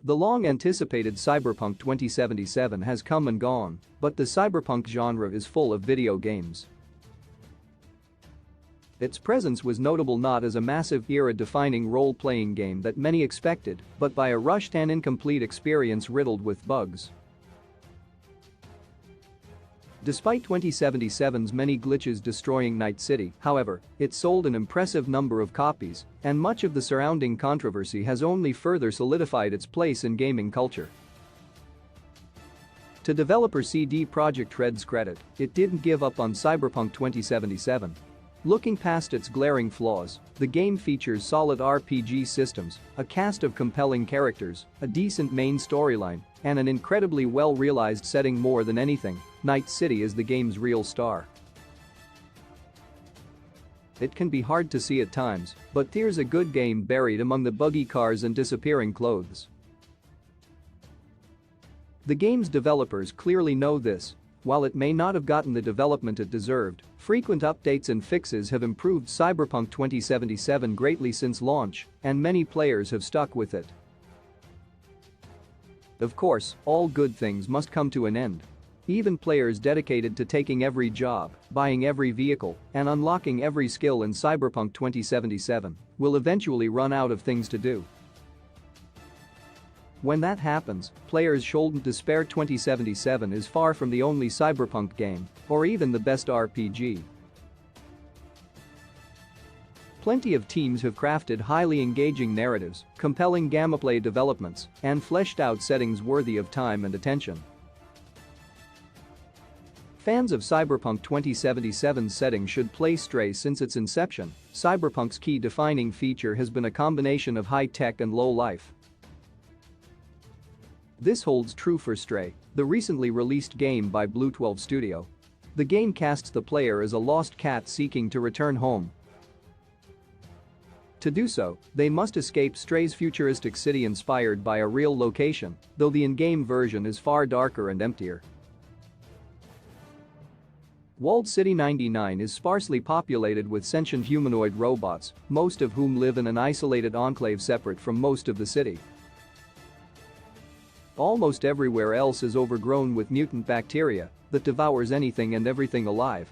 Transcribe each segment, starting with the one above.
The long-anticipated Cyberpunk 2077 has come and gone, but the cyberpunk genre is full of video games. Its presence was notable not as a massive era-defining role-playing game that many expected, but by a rushed and incomplete experience riddled with bugs. Despite 2077's many glitches destroying Night City, however, it sold an impressive number of copies, and much of the surrounding controversy has only further solidified its place in gaming culture. To developer CD Projekt Red's credit, it didn't give up on Cyberpunk 2077. Looking past its glaring flaws, the game features solid RPG systems, a cast of compelling characters, a decent main storyline, and an incredibly well-realized setting. More than anything, Night City is the game's real star. It can be hard to see at times, but there's a good game buried among the buggy cars and disappearing clothes. The game's developers clearly know this. While it may not have gotten the development it deserved, frequent updates and fixes have improved Cyberpunk 2077 greatly since launch, and many players have stuck with it. Of course, all good things must come to an end. Even players dedicated to taking every job, buying every vehicle, and unlocking every skill in Cyberpunk 2077 will eventually run out of things to do. When that happens, players shouldn't despair. 2077 is far from the only Cyberpunk game, or even the best RPG. Plenty of teams have crafted highly engaging narratives, compelling gameplay developments, and fleshed-out settings worthy of time and attention. Fans of Cyberpunk 2077's setting should play Stray. Since its inception, Cyberpunk's key defining feature has been a combination of high-tech and low-life. This holds true for Stray, the recently released game by Blue 12 Studio. The game casts the player as a lost cat seeking to return home. To do so, they must escape Stray's futuristic city inspired by a real location, though the in-game version is far darker and emptier. Walled City 99 is sparsely populated with sentient humanoid robots, most of whom live in an isolated enclave separate from most of the city. Almost everywhere else is overgrown with mutant bacteria that devours anything and everything alive.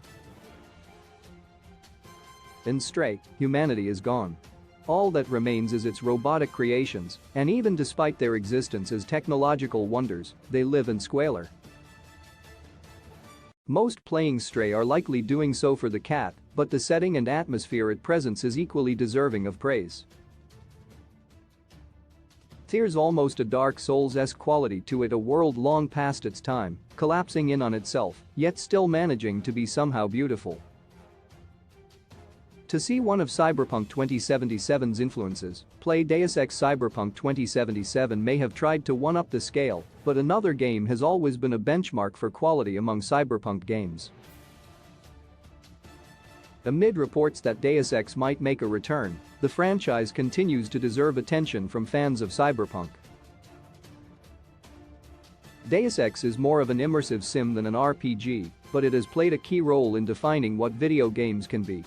In Stray, humanity is gone. All that remains is its robotic creations, and even despite their existence as technological wonders, they live in squalor. Most playing Stray are likely doing so for the cat, but the setting and atmosphere it presents is equally deserving of praise. There's almost a Dark Souls-esque quality to it, a world long past its time, collapsing in on itself, yet still managing to be somehow beautiful. To see one of Cyberpunk 2077's influences, play Deus Ex. Cyberpunk 2077 may have tried to one-up the scale, but another game has always been a benchmark for quality among Cyberpunk games. Amid reports that Deus Ex might make a return, the franchise continues to deserve attention from fans of Cyberpunk. Deus Ex is more of an immersive sim than an RPG, but it has played a key role in defining what video games can be.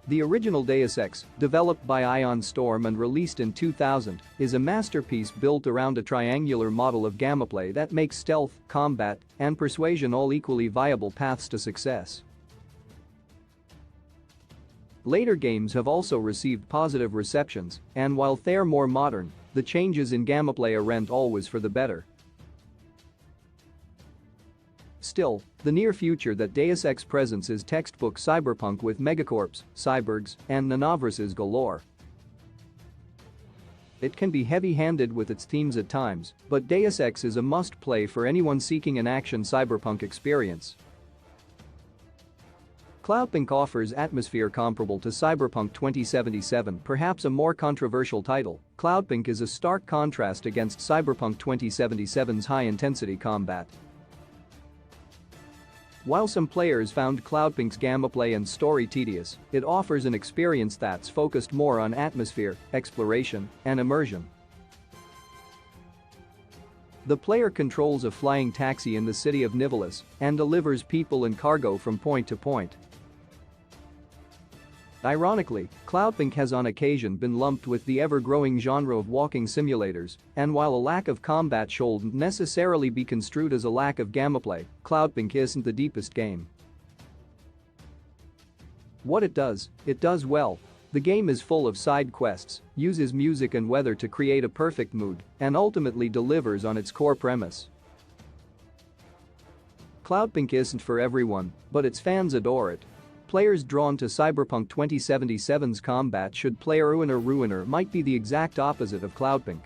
The original Deus Ex, developed by Ion Storm and released in 2000, is a masterpiece built around a triangular model of gameplay that makes stealth, combat, and persuasion all equally viable paths to success. Later games have also received positive receptions, and while they're more modern, the changes in gameplay aren't always for the better. Still, the near future that Deus Ex presents is textbook cyberpunk with megacorps, cyborgs, and nanavruses galore. It can be heavy-handed with its themes at times, but Deus Ex is a must-play for anyone seeking an action cyberpunk experience. Cloudpunk offers atmosphere comparable to Cyberpunk 2077, perhaps a more controversial title. Cloudpunk is a stark contrast against Cyberpunk 2077's high-intensity combat. While some players found Cloudpunk's gameplay and story tedious, it offers an experience that's focused more on atmosphere, exploration, and immersion. The player controls a flying taxi in the city of Nivalis and delivers people and cargo from point to point. Ironically, Cloudpunk has on occasion been lumped with the ever-growing genre of walking simulators, and while a lack of combat shouldn't necessarily be construed as a lack of gameplay, Cloudpunk isn't the deepest game. What it does well. The game is full of side quests, uses music and weather to create a perfect mood, and ultimately delivers on its core premise. Cloudpunk isn't for everyone, but its fans adore it. Players drawn to Cyberpunk 2077's combat should play Ruiner. Ruiner might be the exact opposite of Cloudpunk.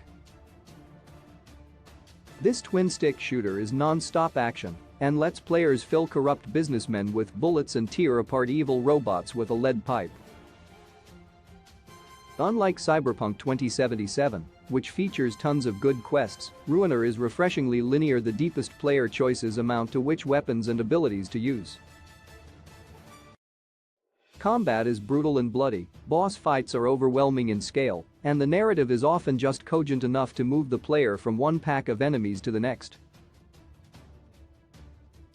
This twin-stick shooter is non-stop action and lets players fill corrupt businessmen with bullets and tear apart evil robots with a lead pipe. Unlike Cyberpunk 2077, which features tons of good quests, Ruiner is refreshingly linear. The deepest player choices amount to which weapons and abilities to use. Combat is brutal and bloody, boss fights are overwhelming in scale, and the narrative is often just cogent enough to move the player from one pack of enemies to the next.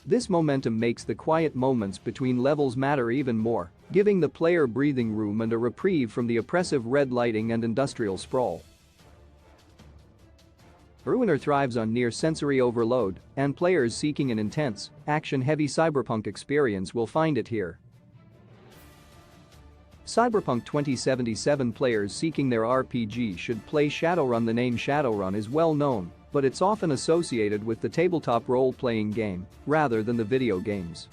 This momentum makes the quiet moments between levels matter even more, giving the player breathing room and a reprieve from the oppressive red lighting and industrial sprawl. Ruiner thrives on near-sensory overload, and players seeking an intense, action-heavy cyberpunk experience will find it here. Cyberpunk 2077 players seeking their RPG should play Shadowrun. The name Shadowrun is well known, but it's often associated with the tabletop role-playing game rather than the video games.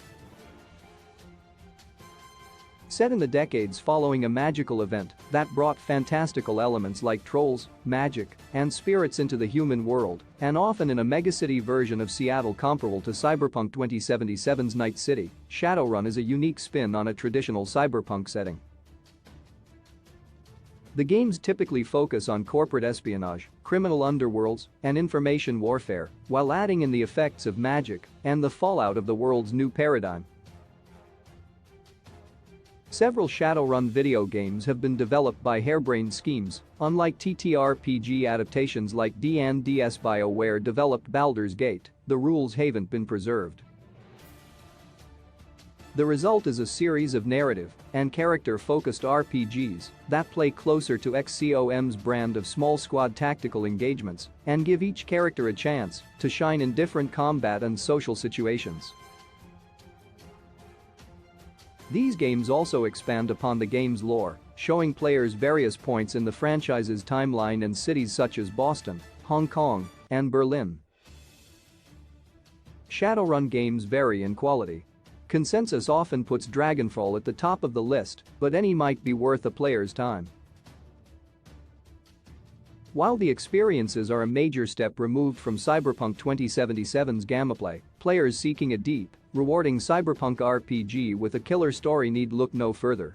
Set in the decades following a magical event that brought fantastical elements like trolls, magic, and spirits into the human world, and often in a megacity version of Seattle comparable to Cyberpunk 2077's Night City, Shadowrun is a unique spin on a traditional cyberpunk setting. The games typically focus on corporate espionage, criminal underworlds, and information warfare, while adding in the effects of magic and the fallout of the world's new paradigm. Several Shadowrun video games have been developed by harebrained schemes, unlike TTRPG adaptations like D&D's. BioWare developed Baldur's Gate, the rules haven't been preserved. The result is a series of narrative and character-focused RPGs that play closer to XCOM's brand of small squad tactical engagements and give each character a chance to shine in different combat and social situations. These games also expand upon the game's lore, showing players various points in the franchise's timeline and cities such as Boston, Hong Kong, and Berlin. Shadowrun games vary in quality. Consensus often puts Dragonfall at the top of the list, but any might be worth a player's time. While the experiences are a major step removed from Cyberpunk 2077's gameplay, players seeking a deep, rewarding cyberpunk RPG with a killer story need look no further.